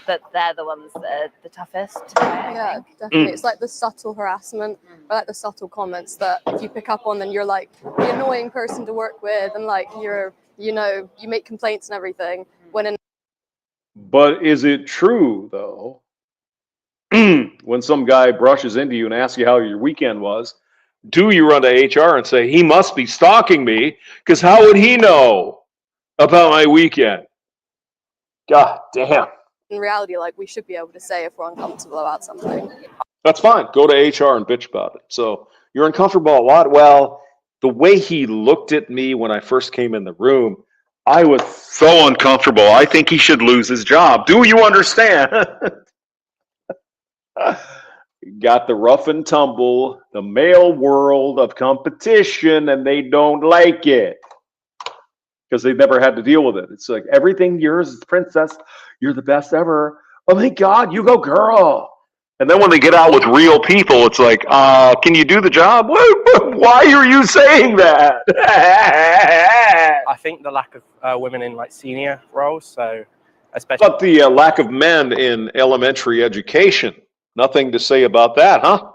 but they're the ones that are the toughest. Yeah, definitely. It's like the subtle harassment, or like the subtle comments that if you pick up on, then you're like the annoying person to work with, and like you're, you know, you make complaints and everything. But is it true though? When some guy brushes into you and asks you how your weekend was, do you run to HR and say, he must be stalking me, because how would he know about my weekend? God damn. In reality, like, we should be able to say if we're uncomfortable about something. That's fine. Go to HR and bitch about it. So you're uncomfortable a lot. Well, the way he looked at me when I first came in the room, I was So uncomfortable. I think he should lose his job. Do you understand? got the rough and tumble, the male world of competition, and they don't like it because they've never had to deal with it. It's like, everything yours is princess. You're the best ever. Oh my God, you go girl. And then when they get out with real people, it's like, can you do the job? Why are you saying that? I think the lack of women in like senior roles, so especially. But the lack of men in elementary education. Nothing to say about that, huh,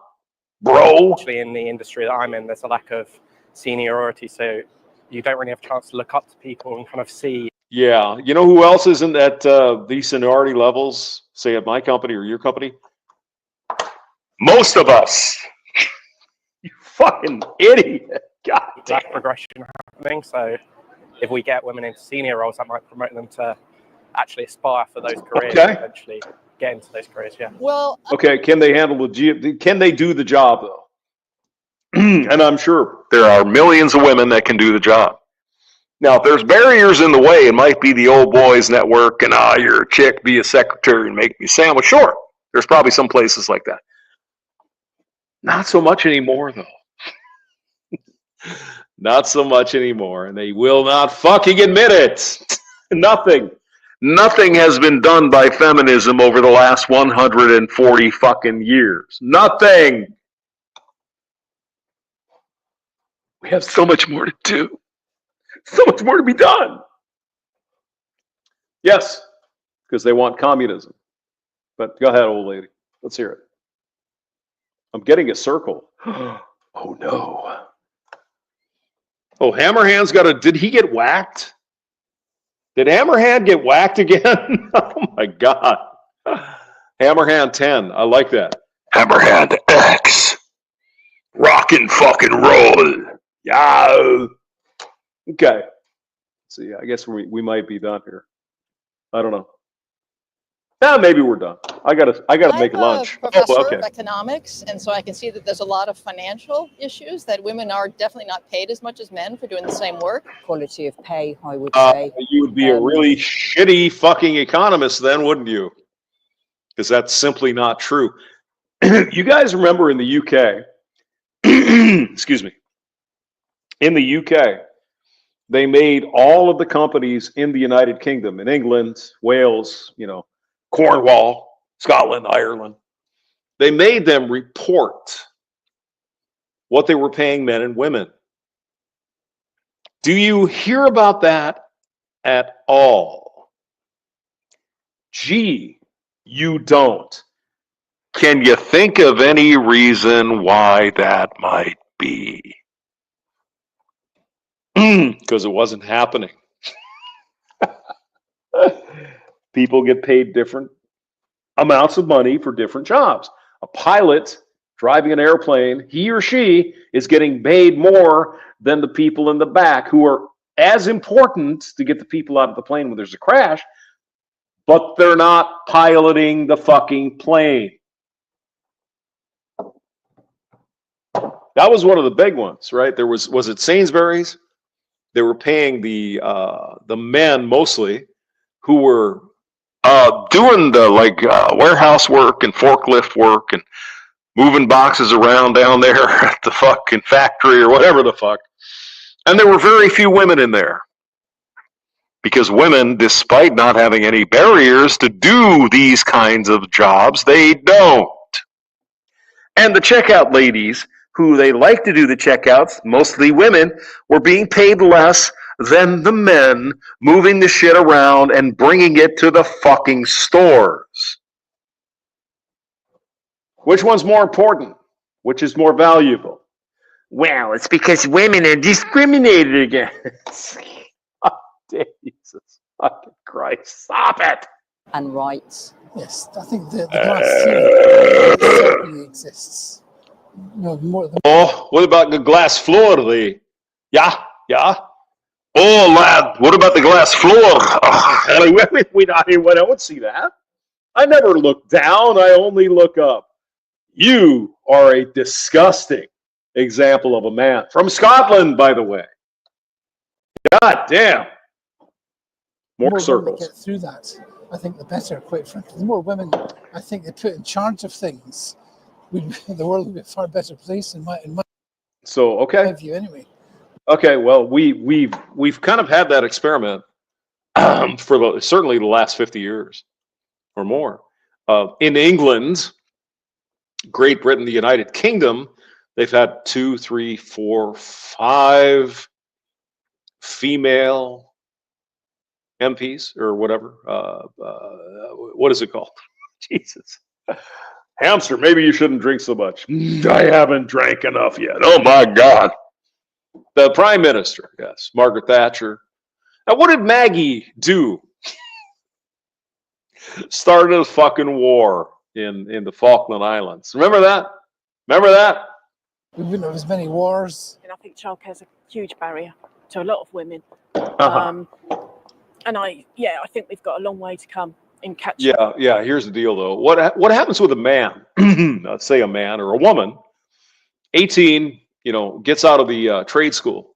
bro? Actually, in the industry that I'm in, there's a lack of seniority, so you don't really have a chance to look up to people and kind of see. Yeah, you know who else isn't at these seniority levels, say at my company or your company? Most of us. You fucking idiot. God damn. That progression happening, so if we get women into senior roles, that might promote them to actually aspire for those careers and eventually get into those careers, yeah. Well, okay, can they handle can they do the job though? And I'm sure there are millions of women that can do the job. Now, if there's barriers in the way, it might be the old boys network and you're a chick, be a secretary and make me a sandwich. Sure, there's probably some places like that. Not so much anymore though. Not so much anymore, and they will not fucking admit it. Nothing has been done by feminism over the last 140 fucking years. Nothing. We have so much more to do. So much more to be done. Yes, because they want communism. But go ahead, old lady. Let's hear it. I'm getting a circle. Oh no. Oh, Hammerhand's got a, did he get whacked? Did Hammerhand get whacked again? Oh my God. Hammerhand 10. I like that. Hammerhand X. Rock and fucking roll. Yeah. Okay. See, I guess we might be done here. I don't know. Maybe we're done. I gotta make lunch. I'm a professor okay. of economics, and so I can see that there's a lot of financial issues, that women are definitely not paid as much as men for doing the same work. Quality of pay, I would say. You would be a really shitty fucking economist then, wouldn't you? Because that's simply not true. You guys remember in the UK, excuse me, in the UK, they made all of the companies in the United Kingdom, in England, Wales, Cornwall, Scotland, Ireland, they made them report what they were paying men and women. Do you hear about that at all? Gee, you don't. Can you think of any reason why that might be? Because it wasn't happening. People get paid different amounts of money for different jobs. A pilot driving an airplane, he or she is getting paid more than the people in the back, who are as important to get the people out of the plane when there's a crash, but they're not piloting the fucking plane. That was one of the big ones, right? There was it Sainsbury's? They were paying the men mostly who were doing the warehouse work and forklift work and moving boxes around down there at the fucking factory or whatever the fuck. And there were very few women in there Because women, despite not having any barriers to do these kinds of jobs, they don't. And the checkout ladies, who they like to do the checkouts, mostly women, were being paid less than the men moving the shit around and bringing it to the fucking stores. Which one's more important? Which is more valuable? Well, it's because women are discriminated against. Oh, Jesus fucking Christ. Stop it. And rights. Yes, I think the glass ceiling certainly exists. No, more than Oh, what about the glass floor? Yeah. Oh, lad, what about the glass floor? I don't see that. I never look down. I only look up. You are a disgusting example of a man. From Scotland, by the way. God damn. More circles. Get through that. I think the better, quite frankly. The more women I think they put in charge of things, the world would be a far better place in my So, okay. view anyway. Okay, well, we've kind of had that experiment for certainly the last 50 years or more. In England, Great Britain, the United Kingdom, they've had 2, 3, 4, 5 female MPs or whatever. What is it called? Jesus. Hamster, maybe you shouldn't drink so much. I haven't drank enough yet. Oh my God. The Prime Minister, yes, Margaret Thatcher. Now, what did Maggie do? Started a fucking war in the Falkland Islands. Remember that? Remember that? We wouldn't have as many wars. And I think childcare is a huge barrier to a lot of women. And I think we've got a long way to come in catching. Yeah. Here's the deal, though. What happens with a man? Let's say a man or a woman, 18, gets out of the trade school,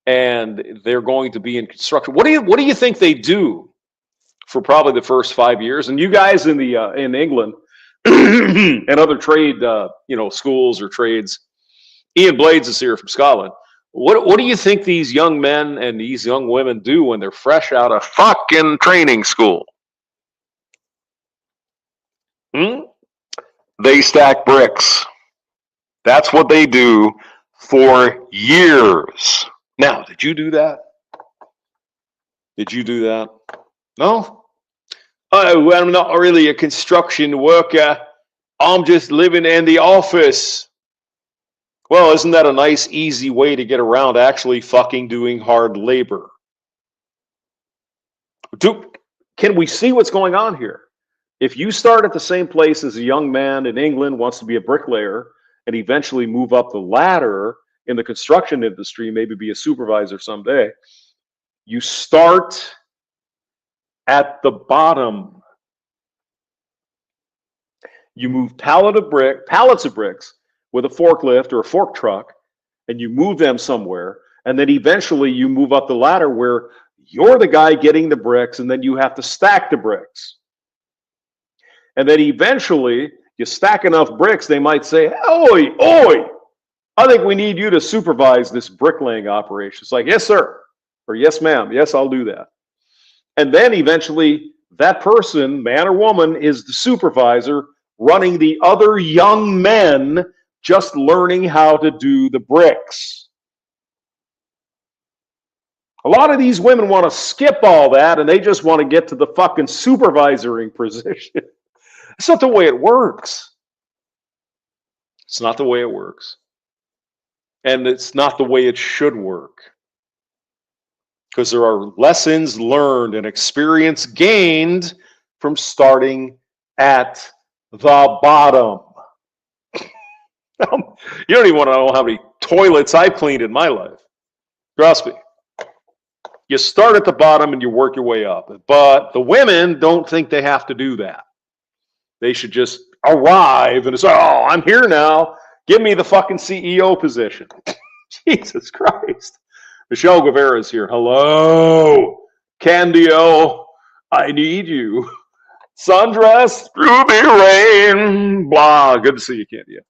and they're going to be in construction. What do you think they do for probably the first 5 years? And you guys in England and other trade schools or trades, Ian Blades is here from Scotland. What do you think these young men and these young women do when they're fresh out of fucking training school? They stack bricks. That's what they do for years. Now, did you do that? Did you do that? No? Oh, I'm not really a construction worker. I'm just living in the office. Well, isn't that a nice, easy way to get around actually fucking doing hard labor? Can we see what's going on here? If you start at the same place as a young man in England wants to be a bricklayer and eventually move up the ladder in the construction industry, maybe be a supervisor someday, you start at the bottom. You move pallets of bricks with a forklift or a fork truck, and you move them somewhere, and then eventually you move up the ladder where you're the guy getting the bricks, and then you have to stack the bricks. And then eventually you stack enough bricks, they might say, oi, I think we need you to supervise this bricklaying operation. It's like, yes, sir, or yes, ma'am, yes, I'll do that. And then eventually that person, man or woman, is the supervisor running the other young men just learning how to do the bricks. A lot of these women want to skip all that and they just want to get to the fucking supervisoring position. It's not the way it works. It's not the way it works. And it's not the way it should work. Because there are lessons learned and experience gained from starting at the bottom. You don't even want to know how many toilets I've cleaned in my life. Trust me. You start at the bottom and you work your way up. But the women don't think they have to do that. They should just arrive and say, oh, I'm here now. Give me the fucking CEO position. Jesus Christ. Michelle Guevara is here. Hello. Candio, I need you. Sundress, Ruby Rain, blah. Good to see you, Candia.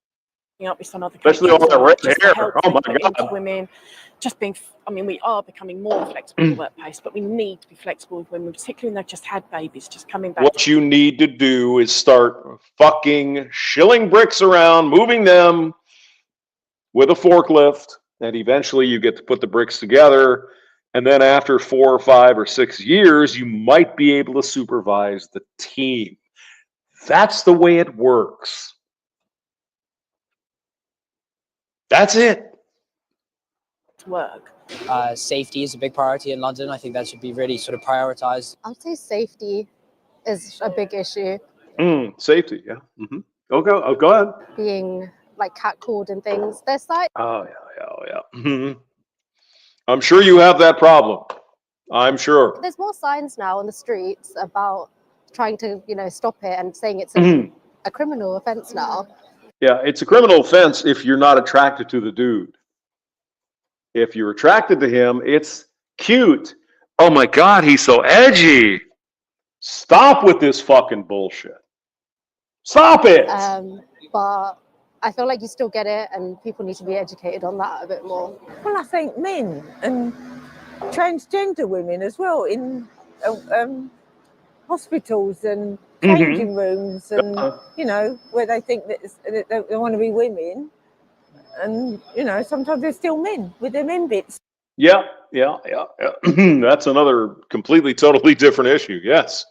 Up with some other especially all that red just to hair. help Oh my put into God. women just being, I mean, we are becoming more flexible in the workplace, but we need to be flexible with women, particularly when they've just had babies, just coming back. What you need to do is start fucking shilling bricks around, moving them with a forklift, and eventually you get to put the bricks together. And then after 4 or 5 or 6 years, you might be able to supervise the team. That's the way it works. That's it. Work. Safety is a big priority in London. I think that should be really sort of prioritized. I'd say safety is a big issue. Safety, yeah. Okay, go ahead. Being like catcalled and things. There's like Oh yeah. I'm sure you have that problem. I'm sure. there's more signs now on the streets about trying to, stop it and saying it's a criminal offense now. Yeah, it's a criminal offense if you're not attracted to the dude. If you're attracted to him, it's cute. Oh my God, he's so edgy. Stop with this fucking bullshit. Stop it. But I feel like you still get it, and people need to be educated on that a bit more. Well, I think men and transgender women as well in hospitals and changing rooms, and where they think that they want to be women, and sometimes they're still men with their men bits. Yeah. That's another completely, totally different issue. Yes.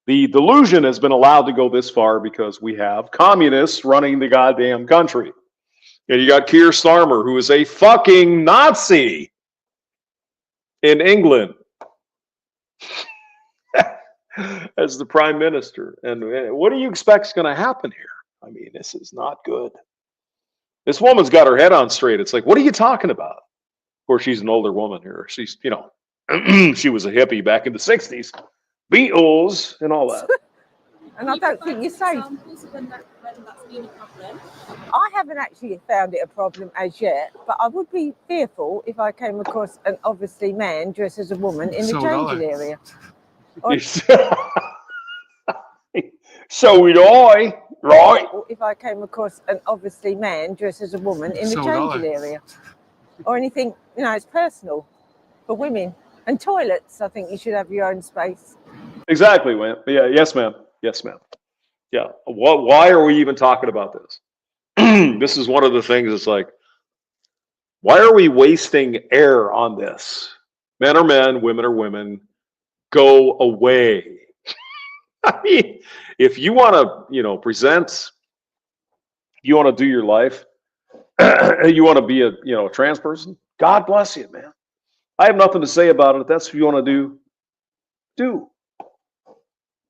The delusion has been allowed to go this far because we have communists running the goddamn country. And you got Keir Starmer, who is a fucking Nazi in England as the prime minister. And what do you expect is going to happen here? I mean, this is not good. This woman's got her head on straight. It's like, what are you talking about? Of course, she's an older woman here. She's, she was a hippie back in the 60s. Beatles and all that. And I don't think you're safe. I haven't actually found it a problem as yet, but I would be fearful if I came across an obviously man dressed as a woman in the changing area. So would I, right? Or if I came across an obviously man dressed as a woman in the So would changing I. area. Or anything, it's personal for women. And toilets, I think you should have your own space. Exactly, ma'am. Yeah, yes, ma'am. Yeah. Why are we even talking about this? This is one of the things. It's like, why are we wasting air on this? Men are men, women are women. Go away. I mean, if you want to, present, you want to do your life, you want to be a trans person, God bless you, man. I have nothing to say about it. If that's what you want to do.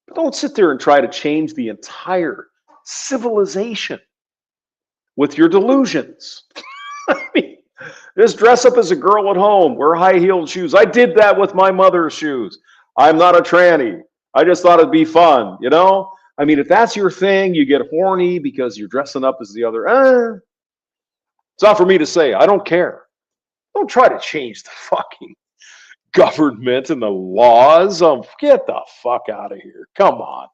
But don't sit there and try to change the entire civilization with your delusions. I mean, just dress up as a girl at home, wear high-heeled shoes. I did that with my mother's shoes. I'm not a tranny. I just thought it'd be fun, I mean, if that's your thing, you get horny because you're dressing up as the other. It's not for me to say. I don't care. Don't try to change the fucking government and the laws. Get the fuck out of here. Come on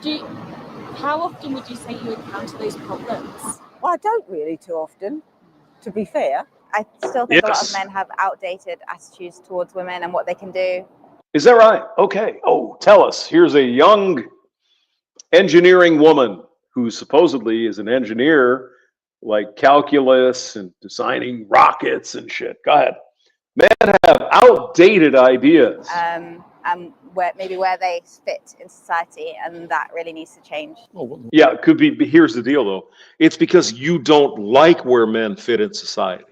now. How often would you say you encounter those problems? Well, I don't really too often, to be fair. I still think a lot Yes. of men have outdated attitudes towards women and what they can do. Is that right? Okay. Oh, tell us. Here's a young engineering woman who supposedly is an engineer, like calculus and designing rockets and shit. Go ahead. Men have outdated ideas. And where they fit in society, and that really needs to change. Yeah, it could be. But here's the deal, though. It's because you don't like where men fit in society.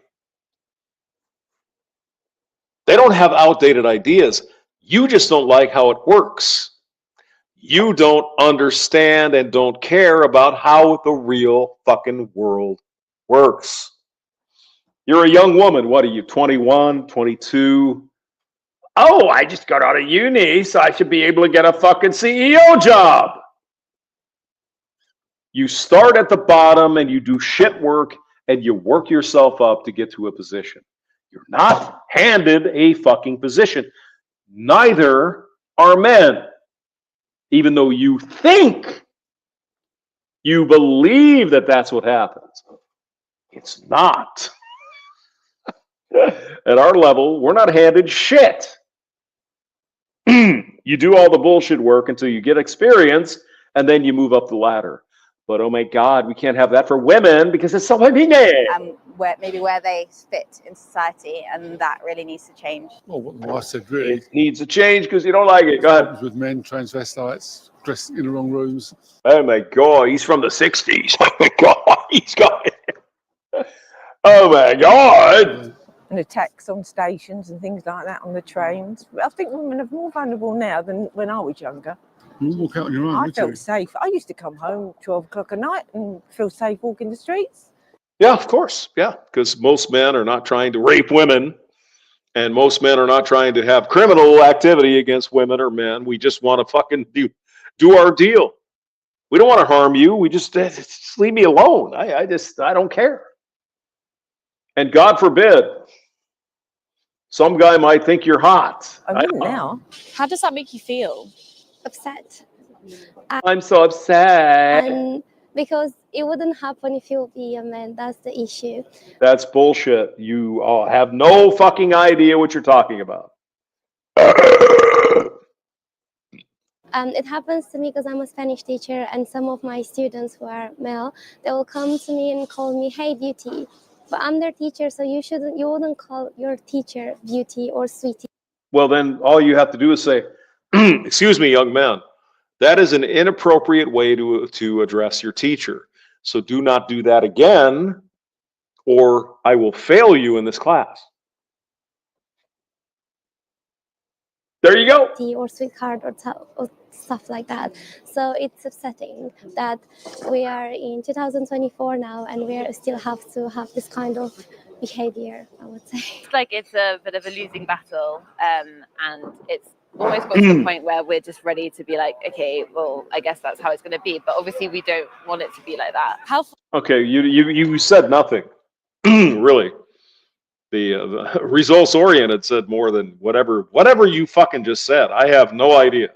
They don't have outdated ideas. You just don't like how it works. You don't understand and don't care about how the real fucking world works. You're a young woman. What are you, 21, 22? Oh, I just got out of uni, so I should be able to get a fucking CEO job. You start at the bottom and you do shit work and you work yourself up to get to a position. You're not handed a fucking position. Neither are men. Even though you think, you believe that that's what happens. It's not. At our level, we're not handed shit. You do all the bullshit work until you get experience, and then you move up the ladder. But oh my God, we can't have that for women because it's so convenient. Where they fit in society, and that really needs to change. Well, what I said really. It needs to change because you don't like it. Go ahead. With men, transvestites, dressed in the wrong rooms. Oh my God, he's from the 60s. Oh my God, he's got it. Oh my God. And attacks on stations and things like that on the trains. I think women are more vulnerable now than when I was younger. You walk out on your own. I felt safe. I used to come home 12 o'clock at night and feel safe walking the streets. Yeah, of course. Yeah, because most men are not trying to rape women, and most men are not trying to have criminal activity against women or men. We just want to fucking do our deal. We don't want to harm you. We just leave me alone. I don't care. And God forbid, some guy might think you're hot. I wouldn't now. How does that make you feel? Upset. I'm so upset. And because it wouldn't happen if you would be a man. That's the issue. That's bullshit. You have no fucking idea what you're talking about. It happens to me because I'm a Spanish teacher, and some of my students who are male, they will come to me and call me, "Hey, beauty." But I'm their teacher, so you wouldn't call your teacher beauty or sweetie. Well, then all you have to do is say, "Excuse me, young man, that is an inappropriate way to address your teacher. So do not do that again, or I will fail you in this class." There you go. Or sweetheart or stuff like that. So it's upsetting that we are in 2024 now and we still have to have this kind of behavior, I would say. It's like it's a bit of a losing battle, and it's almost got to the point where we're just ready to be like, okay, well, I guess that's how it's going to be. But obviously we don't want it to be like that. Okay, you said nothing, really. The results oriented said more than whatever you fucking just said. I have no idea.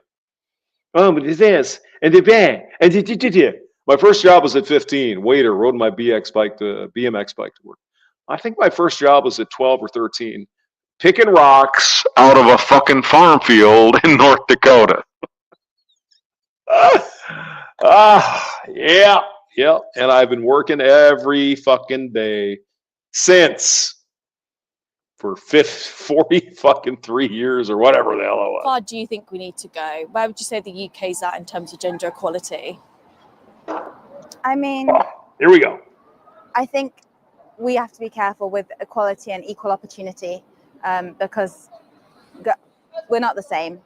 Oh, but it's this and the bang and my first job was at 15. Waiter, rode my BMX bike to work. I think my first job was at 12 or 13. Picking rocks out of a fucking farm field in North Dakota. Yeah. And I've been working every fucking day since. For 40 fucking 3 years or whatever the hell it was. How far do you think we need to go? Where would you say the UK's at in terms of gender equality? I mean, here we go. I think we have to be careful with equality and equal opportunity because we're not the same.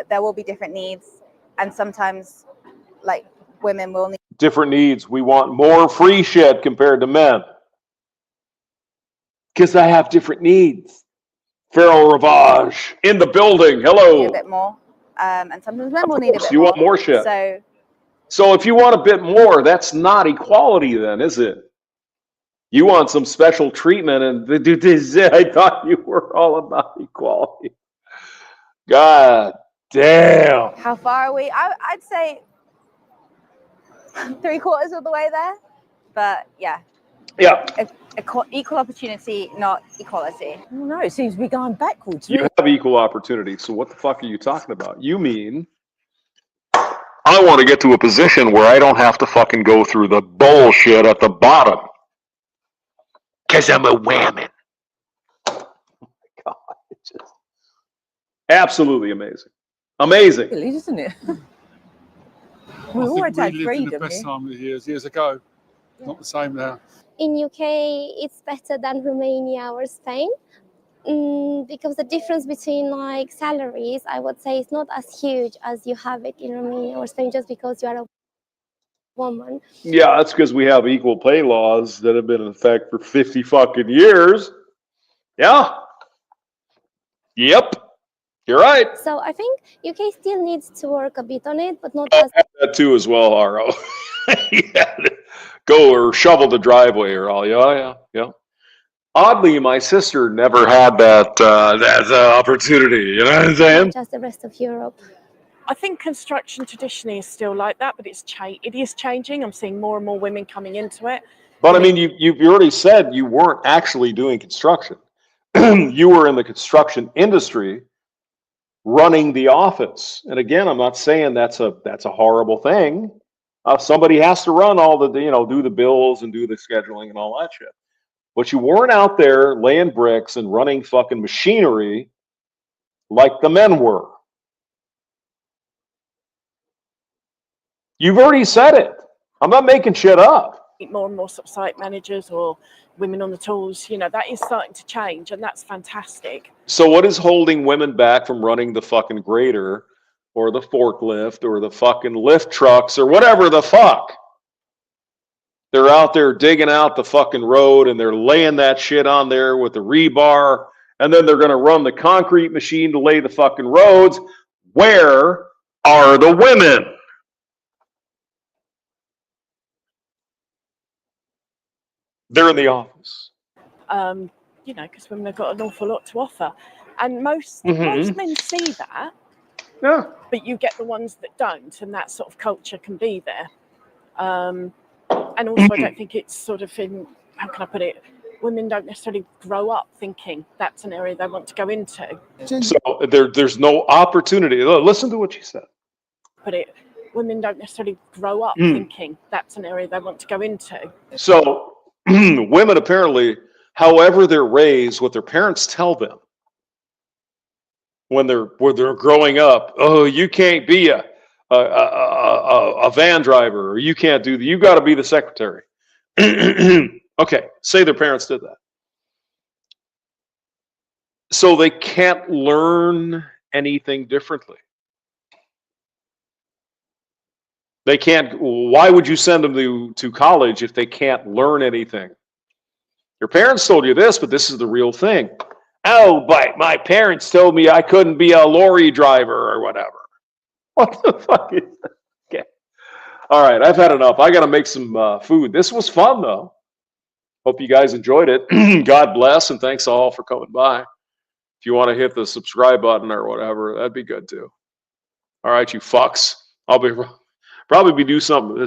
There will be different needs, and sometimes, like, women will need different needs. We want more free shit compared to men. Because I have different needs. Pharaoh Ravage in the building. Hello. a bit more, and sometimes men will need a bit you more. want more shit. So if you want a bit more, that's not equality then, is it? You want some special treatment, and I thought you were all about equality. God damn. how far are we? I'd say 3/4 of the way there, but yeah. Yeah. Equal opportunity, not equality. No, it seems to be going backwards. You have equal opportunity, so what the fuck are you talking about? You mean I want to get to a position where I don't have to fucking go through the bullshit at the bottom. Because I'm a woman. Oh my God, it's just absolutely amazing. Amazing. Really, isn't it? I We always think had we lived in freedom the best here. time of the years ago. Not the same now. In UK, it's better than Romania or Spain because the difference between like salaries, I would say, is not as huge as you have it in Romania or Spain just because you are a woman. Yeah, that's because we have equal pay laws that have been in effect for 50 fucking years. Yeah. Yep. You're right. So I think UK still needs to work a bit on it, but not as That too as well, Haro. Yeah. Go or shovel the driveway or all. Yeah. Oddly, my sister never had that opportunity. You know what I'm saying? much as the rest of Europe. I think construction traditionally is still like that, but it is changing. I'm seeing more and more women coming into it. But I mean, you've already said you weren't actually doing construction. you were in the construction industry running the office. And again, I'm not saying that's a horrible thing. Somebody has to run all the, do the bills and do the scheduling and all that shit. But you weren't out there laying bricks and running fucking machinery like the men were. You've already said it. I'm not making shit up. More and more sort of site managers or women on the tools, that is starting to change, and that's fantastic. So what is holding women back from running the fucking grader or the forklift or the fucking lift trucks or whatever the fuck? They're out there digging out the fucking road and they're laying that shit on there with the rebar, and then they're going to run the concrete machine to lay the fucking roads. Where are the women? They're in the office. Because women have got an awful lot to offer, and most men see that. Yeah. But you get the ones that don't, and that sort of culture can be there. And also, I don't think it's sort of how can I put it? Women don't necessarily grow up thinking that's an area they want to go into. So there's no opportunity. Listen to what she said. Women don't necessarily grow up thinking that's an area they want to go into. So women apparently, however they're raised, what their parents tell them when they're growing up, oh, you can't be a van driver, or you can't do you got to be the secretary. Okay, say their parents did that. So they can't learn anything differently. They can't. Why would you send them to college if they can't learn anything? Your parents told you this, but this is the real thing. Oh, but my parents told me I couldn't be a lorry driver or whatever. What the fuck is that? Okay. All right, I've had enough. I got to make some food. This was fun, though. Hope you guys enjoyed it. God bless, and thanks all for coming by. If you want to hit the subscribe button or whatever, that'd be good, too. All right, you fucks. I'll be... Probably do something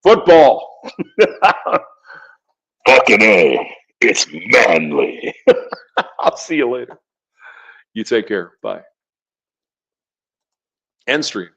football. Fucking A. It's manly. I'll see you later. You take care. Bye. End stream.